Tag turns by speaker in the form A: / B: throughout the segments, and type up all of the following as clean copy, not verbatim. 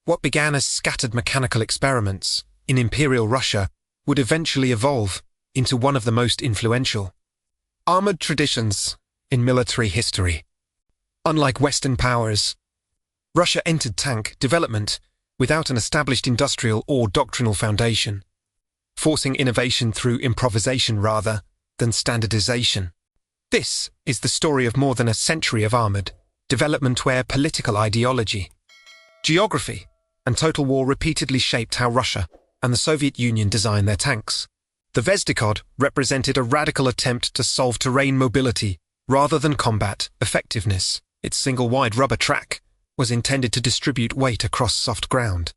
A: What began as scattered mechanical experiments in Imperial Russia would eventually evolve into one of the most influential armored traditions in military history. Unlike Western powers, Russia entered tank development without an established industrial or doctrinal foundation, forcing innovation through improvisation rather than standardization. This is the story of more than a century of armored development where political ideology, geography, and total war repeatedly shaped how Russia and the Soviet Union designed their tanks. The Vezdikhod represented a radical attempt to solve terrain mobility rather than combat effectiveness. Its single-wide rubber track was intended to distribute weight across soft ground,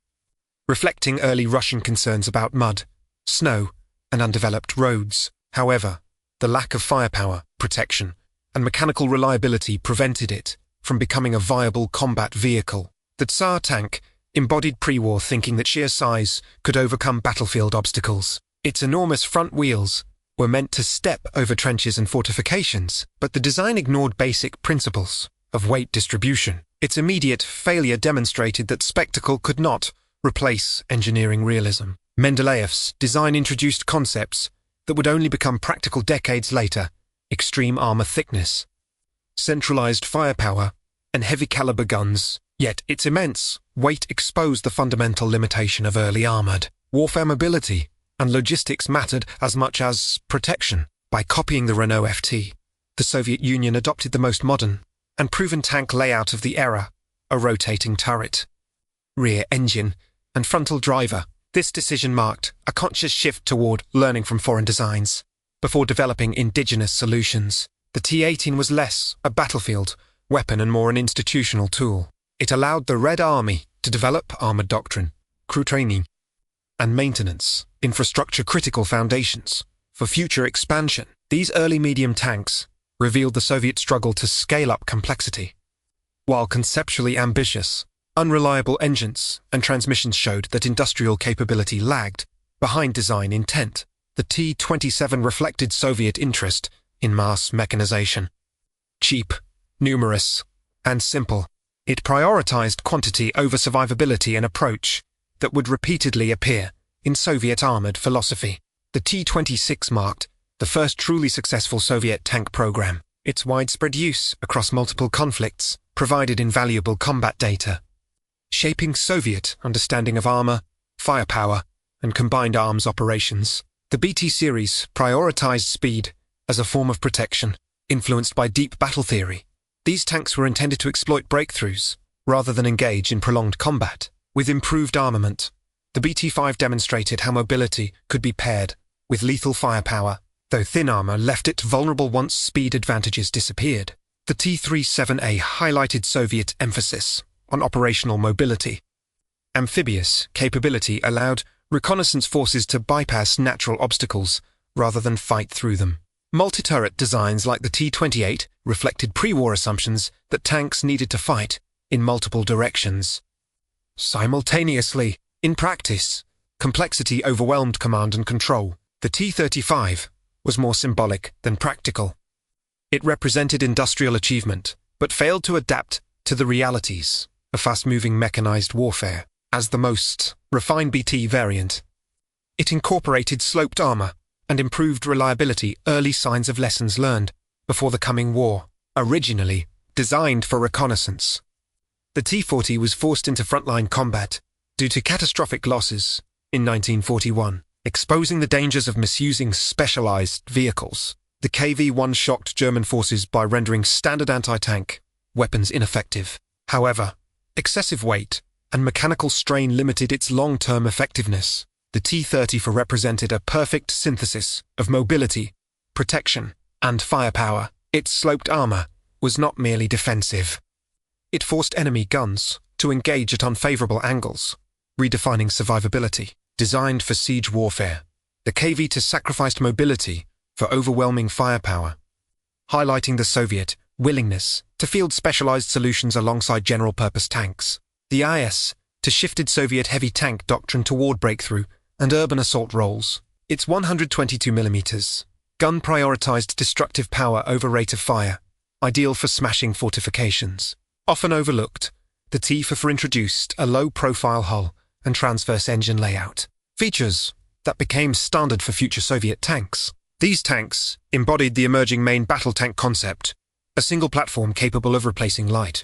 A: reflecting early Russian concerns about mud, snow, and undeveloped roads. However, the lack of firepower, protection, and mechanical reliability prevented it from becoming a viable combat vehicle. The Tsar tank embodied pre-war thinking that sheer size could overcome battlefield obstacles. Its enormous front wheels were meant to step over trenches and fortifications, but the design ignored basic principles of weight distribution. Its immediate failure demonstrated that spectacle could not replace engineering realism. Mendeleev's design introduced concepts that would only become practical decades later: extreme armor thickness, centralized firepower, and heavy-caliber guns. Yet its immense weight exposed the fundamental limitation of early armored warfare. Mobility and logistics mattered as much as protection. By copying the Renault FT, the Soviet Union adopted the most modern and proven tank layout of the era: a rotating turret, rear engine, and frontal driver. This decision marked a conscious shift toward learning from foreign designs. Before developing indigenous solutions, the T-14 was less a battlefield weapon and more an institutional tool. It allowed the Red Army to develop armored doctrine, crew training, and maintenance, infrastructure-critical foundations for future expansion. These early medium tanks revealed the Soviet struggle to scale up complexity. While conceptually ambitious, unreliable engines and transmissions showed that industrial capability lagged behind design intent. The T-27 reflected Soviet interest in mass mechanization. Cheap, numerous, and simple, it prioritized quantity over survivability, an approach that would repeatedly appear in Soviet armored philosophy. The T-26 marked the first truly successful Soviet tank program. Its widespread use across multiple conflicts provided invaluable combat data, shaping Soviet understanding of armor, firepower, and combined arms operations. The BT series prioritized speed as a form of protection, influenced by deep battle theory. These tanks were intended to exploit breakthroughs rather than engage in prolonged combat. With improved armament, the BT-5 demonstrated how mobility could be paired with lethal firepower, though thin armor left it vulnerable once speed advantages disappeared. The T-37A highlighted Soviet emphasis on operational mobility. Amphibious capability allowed reconnaissance forces to bypass natural obstacles rather than fight through them. Multi-turret designs like the T-28 reflected pre-war assumptions that tanks needed to fight in multiple directions simultaneously. In practice, complexity overwhelmed command and control. The T-35 was more symbolic than practical. It represented industrial achievement, but failed to adapt to the realities of fast-moving mechanized warfare. As the most refined BT variant, it incorporated sloped armor and improved reliability, early signs of lessons learned before the coming war. Originally designed for reconnaissance, the T-40 was forced into frontline combat due to catastrophic losses in 1941, exposing the dangers of misusing specialized vehicles. The KV-1 shocked German forces by rendering standard anti-tank weapons ineffective. However, excessive weight and mechanical strain limited its long-term effectiveness. The T-34 represented a perfect synthesis of mobility, protection, and firepower. Its sloped armor was not merely defensive. It forced enemy guns to engage at unfavorable angles, redefining survivability. Designed for siege warfare, the KV-2 sacrificed mobility for overwhelming firepower, highlighting the Soviet willingness to field specialized solutions alongside general-purpose tanks. The IS-2 shifted Soviet heavy tank doctrine toward breakthrough and urban assault roles. Its 122mm gun prioritized destructive power over rate of fire, ideal for smashing fortifications. Often overlooked, The T-14 introduced a low-profile hull and transverse engine layout, features that became standard for future Soviet tanks. These tanks embodied the emerging main battle tank concept, a single platform capable of replacing light,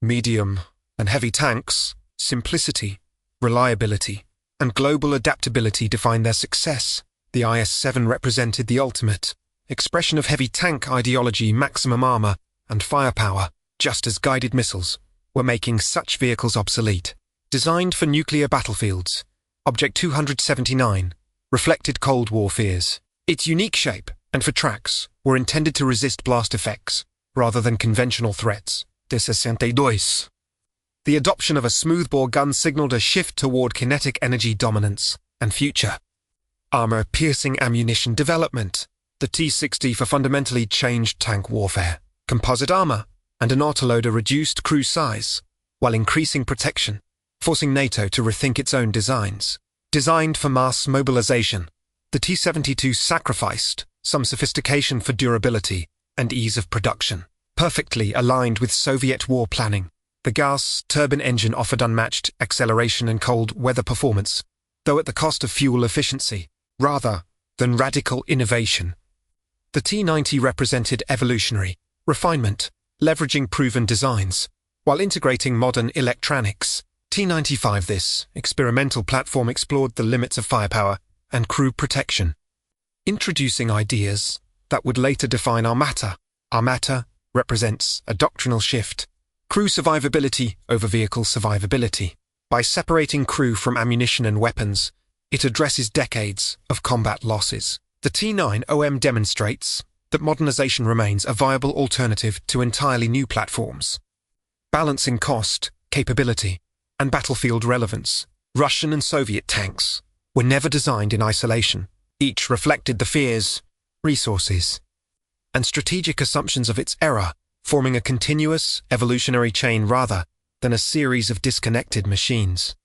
A: medium, and heavy tanks. Simplicity, reliability, and global adaptability defined their success. The IS-7 represented the ultimate expression of heavy tank ideology, maximum armor, and firepower, just as guided missiles were making such vehicles obsolete. Designed for nuclear battlefields, Object 279 reflected Cold War fears. Its unique shape and for tracks were intended to resist blast effects rather than conventional threats. T-62. The adoption of a smoothbore gun signaled a shift toward kinetic energy dominance and future armor-piercing ammunition development. The T-64 fundamentally changed tank warfare. Composite armor and an autoloader reduced crew size while increasing protection, forcing NATO to rethink its own designs. Designed for mass mobilization, the T-72 sacrificed some sophistication for durability and ease of production. Perfectly aligned with Soviet war planning, the gas turbine engine offered unmatched acceleration and cold weather performance, though at the cost of fuel efficiency, rather than radical innovation. The T-90 represented evolutionary refinement, leveraging proven designs, while integrating modern electronics. T-95, this experimental platform, explored the limits of firepower and crew protection, introducing ideas that would later define Armata. Armata represents a doctrinal shift, crew survivability over vehicle survivability. By separating crew from ammunition and weapons, it addresses decades of combat losses. The T-9OM demonstrates that modernization remains a viable alternative to entirely new platforms. Balancing cost, capability, and battlefield relevance, Russian and Soviet tanks were never designed in isolation. Each reflected the fears, resources, and strategic assumptions of its era, forming a continuous, evolutionary chain rather than a series of disconnected machines.